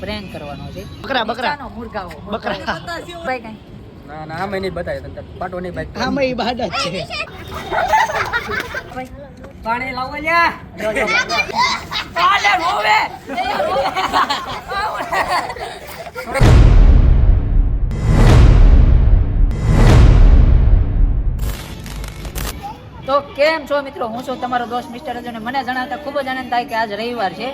Prank કરવાનો છે. બકરા બકરા નો મુર્ગાઓ બકરા ભાઈ કઈ ના ના આમે નહીં બતાવે તને પાટો નહીં બાઈક આમાં ઈ બાદ જ છે. પાણી લાવો લ્યા આલે રોવે તો કેમ છો મિત્રો, હું છું તમારો દોસ્ત મિસ્ટર અજુ. મને જણાવતા ખૂબ જ આનંદ થાય કે આજ રવિવાર છે.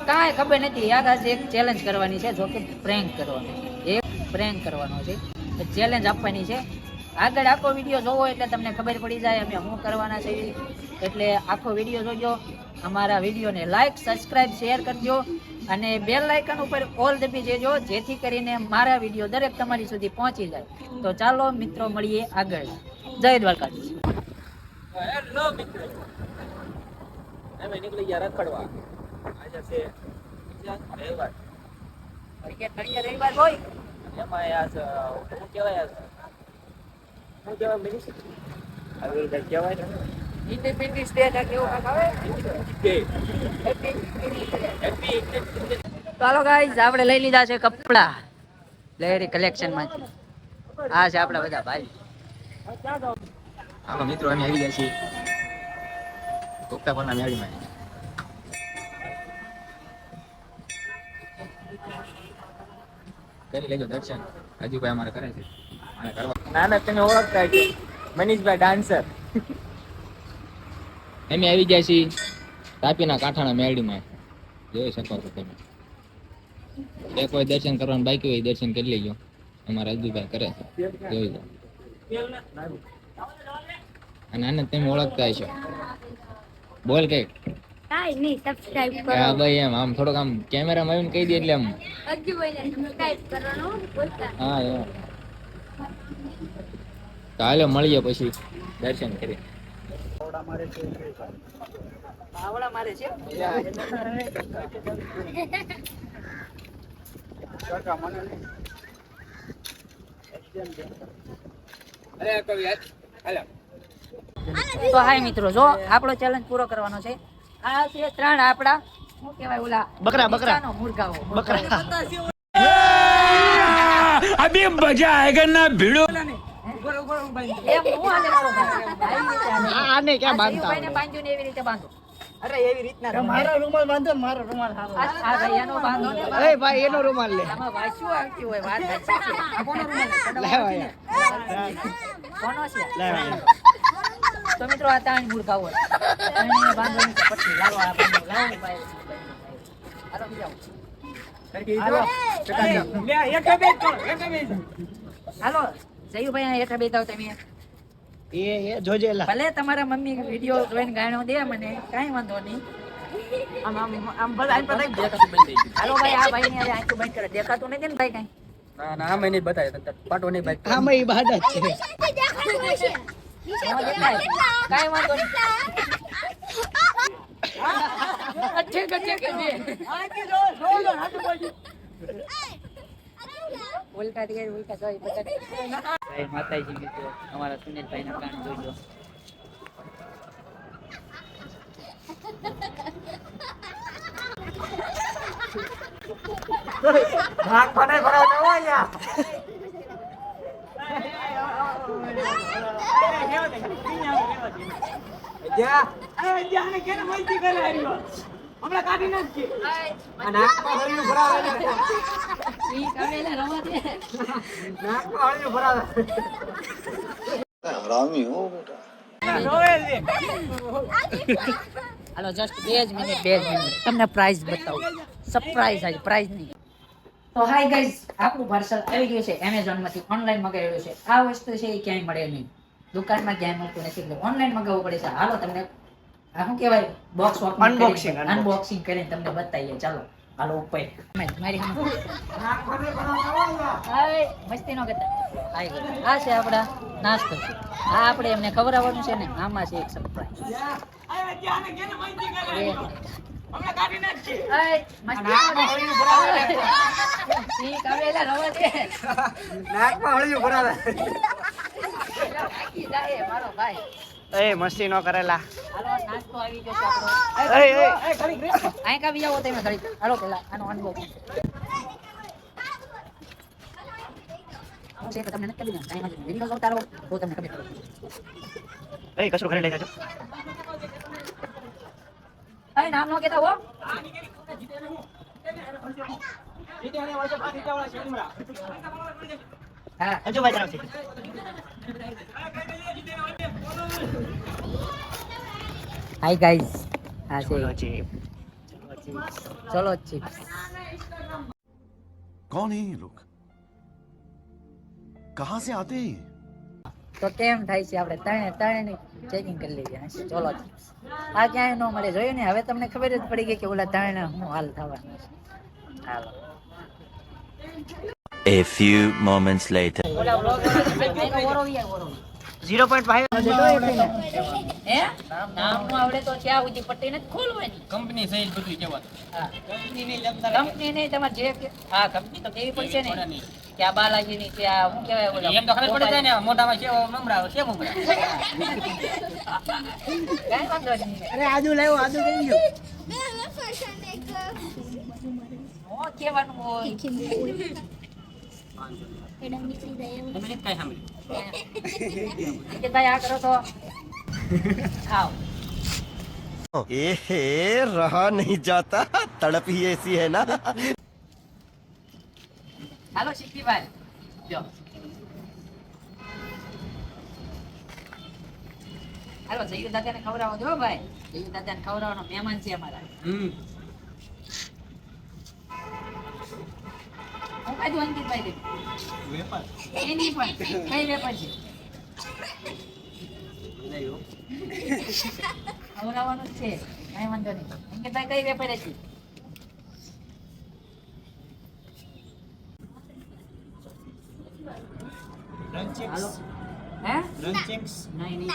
કાંઈ ખબર નથી યાદ આજે એક ચેલેન્જ કરવાની છે, જો કે પ્રેન્ક કરવાનો છે. એક પ્રેન્ક કરવાનો છે, ચેલેન્જ આપવાની છે. આગળ આખો વિડીયો જોવો એટલે તમને ખબર પડી જાય અમે શું કરવાના છે. એટલે આખો વિડીયો જોજો. અમારા વિડીયોને લાઈક, સબસ્ક્રાઇબ, શેર કરજો અને બેલ આઇકન ઉપર ઓલ દબી દેજો, જેથી કરીને મારા વિડીયો દરેક તમારી સુધી પહોંચી જાય. તો ચાલો મિત્રો મળીએ આગળ. જય દ્વારકાધીશ. હેલો મિત્રો અમે નીકળી ગયા રખડવા. આજે છે રવિવાર. રવિવાર હોય એમાં આજ શું કહેવાય મિનિસ આવી રીતે કહેવાય ને ઇન્ડિપેન્ડન્સ ડે ના કેવું કાક આવે. ચાલો ગાઈઝ આપણે લઈ લીધા છે કપડા લહેરી કલેક્શન માંથી. આ છે આપણા બધા ભાઈ. આમાં મિત્રો અમે આવી ગયા છીએ કોકતા પરના મેળીમાં. કરી લેજો દર્શન. હજુભાઈ અમારે કરે છે અને કરવા ના ના તમે ઓળખતા છો મનીષભાઈ ડાન્સર. અમે આવી ગયા છીએ તાપીના કાંઠાના મેળીમાં. જોઈ શકો છો તમે. જે કોઈ દર્શન કરવાનું બાકી હોય દર્શન કરી લેજો. અમારા હજુભાઈ કરે છે જોઈ લો. અને આને તમે ઓળખતા હશો. બોલ કઈ કાઈ નહીં, સબસ્ક્રાઇબ કરો. હા ભાઈ એમ આમ થોડોક આમ કેમેરામાં આવીને કહી દે એટલે આમ અજ્જુભાઈને સબસ્ક્રાઇબ કરવાનું ભૂલતા. હા એમ. તો હાલો મળીએ પછી દર્શન કરી. આવડા મારે છે તો હાય મિત્રો, જો આપણો ચેલેન્જ પૂરો કરવાનો છે. આ છે 3 આપડા શું કહેવાય ઓલા બકરા બકરા નો મુર્ગાઓ બકરા अभी मजा आएगा ना भिड़ो. એમ હું હાલે મારો ભાઈ. આને ક્યાં બાંધતા ભાઈને બાંધ્યું ને એવી રીતે બાંધો. અરે એવી રીતના મારો રૂમાલ બાંધો ને મારો રૂમાલ સારો. આ ભાઈ એનો બાંધો ને એ ભાઈ એનો રૂમાલ લે. આમાં વાંચ્યું આવતી હોય વાત સાચી છે. આ કોનો રૂમાલ છે? લાવ આયા. કોનો છે? લાવ આયા. તો મિત્રો આ તાણ મુર્ગાઓ તાણીને બાંધવાની છે પછી લાવો આ બાંધો લાવો ભાઈ. હાલો બીજાઓ. હાલો જયુભાઈ હેઠા બેતાવ તમે. એ જોજેલા ભલે તમારા મમ્મી વિડીયો જોઈને ગાણો દે મને કાંઈ વાંધો નહીં. આમ ભલે આમ પતાઈ દેખાતું બંધ થઈ ગયું. હાલો ભાઈ આ ભાઈ ને આંખું બંધ કરે દેખાતું નથી ને ભાઈ કાંઈ. ના ના આમે નહીં બતાવે તને પાટો નહીં બાઈક આમાં ઈ બાદ જ છે. કાંઈ વાંધો નહીં. ઠીક છે ઉલટા થી ઉલટા સોરી ભાઈ માતાજી મિત્રો અમારા સુનિલભાઈ ના કાન જોજો. ભાગ બનાય ભરાવતા હોય યાર. હમણાં કાઢી નાખજે. નાકમાં હળિયું ભરાવે. નાકમાં હળિયું ભરાવે. हरामी हो बेटा. હાલો જસ્ટ 2 મિનિટ તમને પ્રાઇઝ બતાવું. સરપ્રાઈઝ આજે પ્રાઇઝ નહીં. તો હાય ગાઈઝ, આપણું પાર્સલ આવી ગયું છે એમેઝોન માંથી. ઓનલાઈન મગાવેલું છે. આ વસ્તુ છે એ ક્યાંય મળે નહીં, દુકાનમાં ક્યાંય મળતું નથી, એટલે ઓનલાઈન મગાવવું પડે છે. હાલો તમને આ શું કહેવાય બોક્સ અનબોક્સિંગ કરીને તમને બતાવીએ. ચાલો હાલો ઉપર મારી મસ્તી નો કરતા. આ છે આપડા નાસ્તો છે. આ આપણે એમને ખવડાવવાનું છે ને. આમાં છે એક સરપ્રાઈઝ. નાકમાં હળિયું ભરાવે. મારો ભાઈ એ મસ્તી નો કરેલા. હાલો નાસ્તો આવી ગયો છે આપણો. એ અહીં કાવી આવો તમે ઘડી. હાલો પેલા આનો અનબોક્સિંગ બનાવવાનું છે તો તમને નથી ખબર ટાઈમ જ વિડિયો જોતા રહો તો તમને ખબર પડે. એ કચરો ઘરે લઈ જાજો. એ નામ નો કહેતા હો. હા હજુ ભાઈ ચાલશે. હાય ગાઈસ આ છે ચલો જી. ચલો ચિપ્સ. कौन है ये लोग कहां से आते हैं ये? તો કેમ થાય છે આપણે ત્રણે ની ચેકિંગ કરી લઈએ. ચલો ચિપ્સ આ ક્યાંય ન મળે જોયું ને. હવે તમને ખબર જ પડી ગઈ કે ઓલા ત્રણે હું હાલ થવાનું છે. હાલો A few moments later. ઓલા વ્લોગ ઓરો વિયા ઓરો 0.5 હે નામ નું આવડે તો ત્યાં ઉધી પટ્ટી નથી ખોલવાની. કંપની સહિત બધું કહેવાનું. હા કંપની નહીં તમારે જે હા કંપની તો કેવી પડશે ને કે આ બાલાજી ની કે આ શું કહેવાય ઓલા એમ તો ખબર પડી જાય ને મોઢામાં છે મમરા છે મમરા. કાંઈ વાંધો નહીં. અરે આજુ લાવ્યો આજુ કરી ગયો. હું કહેવાનું હોય તમે નથી કાંઈ સાંભળ્યું. કે ભાઈ આ કરો તો ખાઓ. ए रहा नहीं जाता तड़प ही ऐसी है ना. હાલો શિલ્પીભાઈ જો હાલો જયુ દાદાને ખવડાવો જો ભાઈ. જયુ દાદાને ખવડાવવાનો મહેમાન છે અમારા. હું ખાધું અંકિતભાઈ વેપાર એની પણ કઈ વેપાર છે ખવડાવવાનું જ છે કઈ વાંધો નહીં. અંકિતભાઈ કઈ વેપાર હતી? હાલો હે નહીં નહીં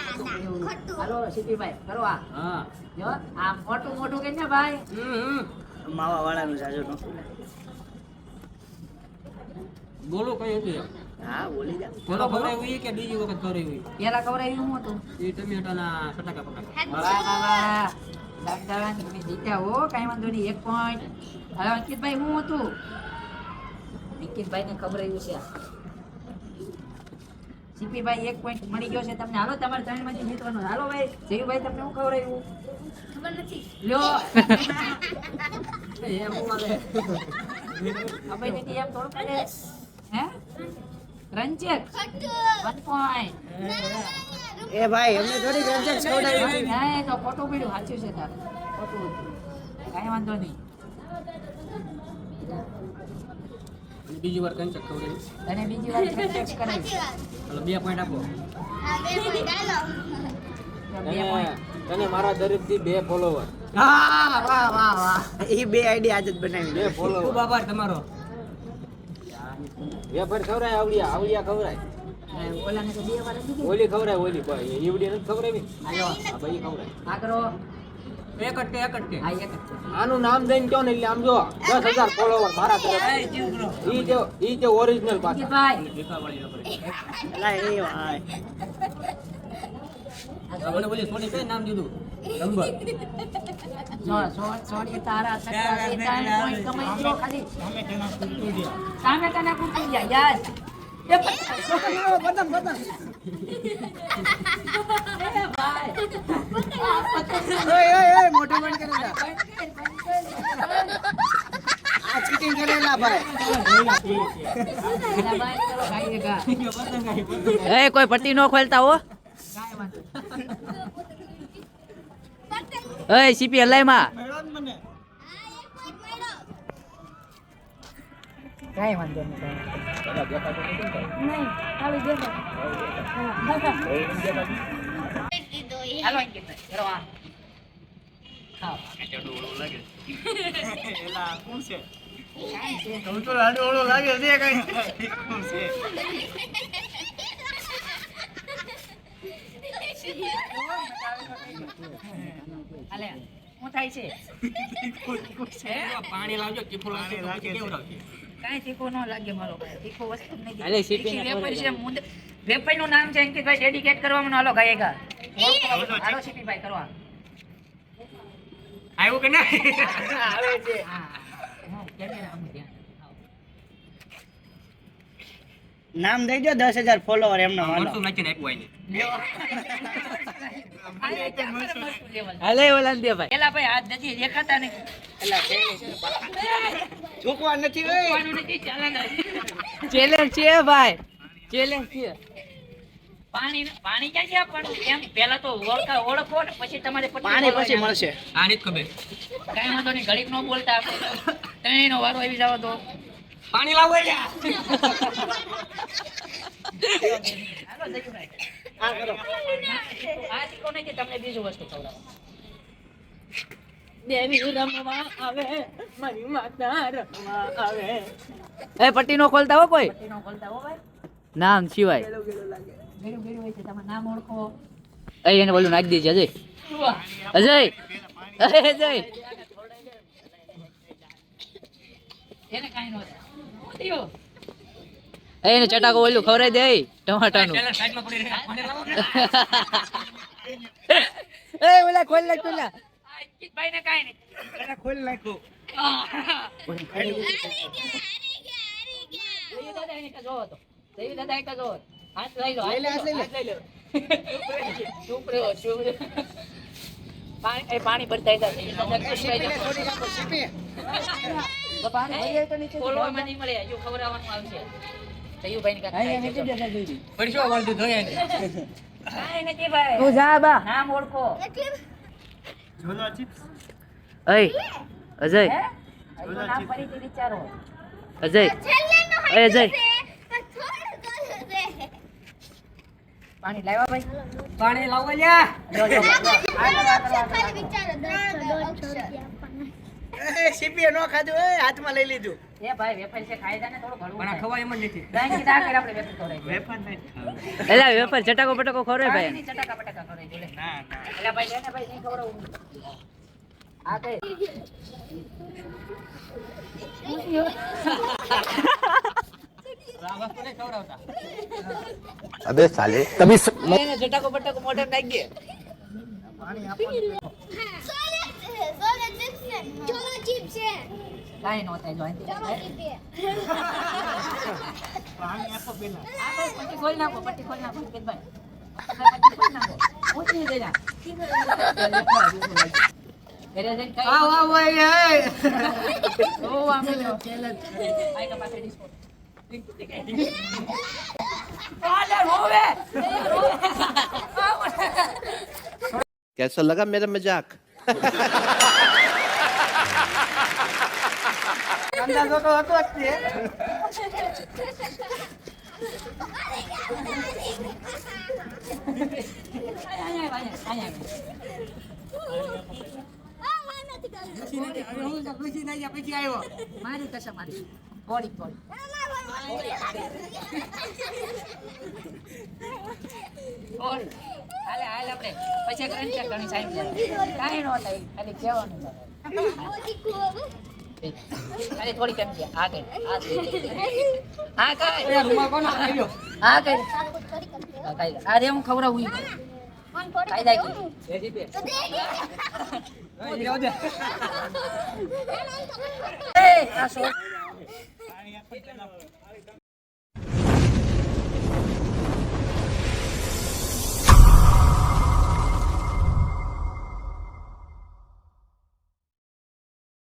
હાલો શિલ્પીભાઈ કરો આ જો આ મોટું મોટું કે ને ભાઈ. માવા વાળાનું જાજો નો. બોલો કઈ હતું હા બોલી જા. બોલો ખવડાવી કે બીજી વખત ખવડાવી? પેલા ખવડાવ્યું હું હતું એ ટમેટાના સટાકા પટાકા. વાહ વાહ વાહ દાદા તમે જીત્યા હો. કાંઈ વાંધો નહીં 1 પોઈન્ટ. હવે અંકિતભાઈ હું હતું અંકિતભાઈ ને ખવડાવ્યું છે. સીપીભાઈ 1 પોઈન્ટ મળી ગયો છે તમને. હાલો તમારે ત્રણમાંથી જીતવાનું. હાલો ભાઈ જયુભાઈ તમને હું ખવડાવ્યું ખબર નથી. લ્યો એમ હું આવે અબે નથી એમ થોડું કરે હે રંજક 1 પોઈન્ટ. એ ભાઈ અમને થોડી રંજક ખવડાવી. ના તો ખોટું પડ્યું. સાચું છે તારે ખોટું. કાંઈ વાંધો નહીં. બીજી વાર કંચક ખવડાવી. અને બીજી વાર ટેક્સ કરાવી હાલો 2 પોઈન્ટ આપો. તો 2 પોઈન્ટ. તને મારા તરફથી 2 ફોલોવર. હા વાહ વાહ વાહ. એ બે આઈડી આજ જ બનાવી. 2 ફોલોવર. ખૂબ આભાર તમારો. વેફર ખવરાય આવડિયા ખવરાય. ઓલાને તો 2 વાર દીધી. ઓલી ખવરાય ઓલી ભાઈ ઈવડી નથી ખવરાવી. આયો આ ભાઈ ખવરાય. આ કરો એક જ આ એક જ છે. આનું નામ દઈને કયો ને એટલે આમ જો 10,000 ફોલોવર મારા તરફ. ઈ જે ઓરિજિનલ પાછા. ભાઈ એલા એ ભાઈ. મને બોલી સોની કઈ નામ દીધું નંબર. સોડી તારા સટ્ટા 3 પોઈન્ટ કમાઈ ગયો ખાલી. સામે તને કૂટી ગયા યાર. એ પતંગ એ ભાઈ ઓય મોટું બંધ કરે જા. આ ચીટિંગ કરેલા ભાઈ. એલા ભાઈ ચલો ખાઈએ ગા. એ કોઈ પટ્ટી નો ખોલતા હો. કાંઈ વાંધો એ સીપી હલાઈમાં. કાંઈ વાંધો નહીં. હાલો અંકિતભાઈ કરો આ ખાઓ. હાલે શું થાય છે? પાણી લાવજો તીખું લાવજો તો પછી કેવું લાગશે? કાંઈ તીખું ન લાગે મારો ભાઈ. તીખું વસ્તુ જ નથી. હાલે સીપીને તીખી વેપાર છે. વેપારીનું નામ છે અંકિતભાઈ. ડેડિકેટ કરવાનું. હાલો ગાયેગા. હાલો સીપીભાઈ કરવા. આવ્યું કે ના? આવે છે. હા કેમેરા આમ ધ્યાન. નામ દઈ દો 10,000 ફોલોવર એમનો હાલો હાલે ઓલાન દે ભાઈ એલા ભાઈ હાથ નથી દેખાતા ને એલા ઝૂકવા નથી હોય ચેલેન્જ છે ભાઈ ચેલેન્જ છે પાણી પાણી ક્યાં છે આપવાનું એમ પહેલા તો ઓળખો ને પછી તમારે પાણી પછી મળશે આની જ ખબર કાઈ વાંધો નહીં ઘડીક નો બોલતા આપણે ત્રણેયનો વારો આવી જાવ તો પાણી લાવો યાર હાલો જયુભાઈ આ કરો આ શીખો નહીં કે તમને બીજું વસ્તુ ખવડાવો દેવી રમવા આવે મારી માતા રમવા આવે એ પટ્ટી નો ખોલતા હો કોઈ પટ્ટી નો ખોલતા હો ભાઈ નામ સિવાય ગેડું ગેડું હોય છે તમારું નામ ઓળખો એને બોલું નાખી દેજે અજય અજય અજય એને કાઈ નો થાય એને ચટાકો ઓલું ખવરાઈ દે ટમાટાનું એ ઓલા ખોલ નાખ પેલા ભાઈ ને કાઈ નહીં પેલા ખોલ નાખો દાદા એને જોવો તો દાદા એક જોવો હાથ લઈ લો લઈ લે, હાથ લઈ લે. ચૂપ રહ્યો ચૂપ પાણી ભરતા થોડી રાખો સીપી તો પાણી ભરી જાય તો નીચે ખોલવામાં નહીં મળે હજુ ખવડાવવાનું આવશે જયુભાઈ ને પડશો વાળું ધોયા કાઈ નથી ભાઈ તું જા બા નામ ઓળખો જોલો ચિપ્સ અય અજય નામ ફરીથી વિચારો અજય અજય પાણી લાવ્યા ભાઈ પાણી લાવો લ્યા એ સીપી નો ખાધું એ હાથમાં લઈ લીધું એ ભાઈ વેફર છે ખાઈ જા ને થોડું ઘણું પણ આ ખવાય એમ જ નથી દાંકી દાંકી આપણે વેફર ખવડાવી વેફર નહીં એલા વેફર ચટાકો પટાકો ખવડાવે ભાઈ ચટાકા પટાકા ખવડાવી દે ના ના એલા ભાઈ લેને ભાઈ નહીં ખવડાવું આ કઈ રાવા કોને ખવડાવતા अबे साले तभी એને ચટાકો પટાકો મોઢે નાખી દે કાઈ નો થાય જો અહીંથી પાણી આપો પેલા આ ભાઈ પટ્ટી ખોલ નાખો ભાઈ પટ્ટી ખોલ નાખો પૂછી દે જા ઘરે જઈને ખાઈ આવ આવ ભાઈ ઓ આમે લો ચેલેન્જ આઈ કા પાસે ડિસ્કો આલે રોવે कैसा लगा मेरा मजाक અંદાજો તો હતો જ તે મારી કસમ મારી બોડી હાલે હાલે આપણે પછી ઘણી સાઈડ કાંઈ નો થાય ખાલી કહેવાનું અરે થોડી કેમ છે આ કઈ આ કઈ રૂમા કોનો આવ્યો આ કઈ અરે હું ખવડાવું કાયદા કી એ આ સો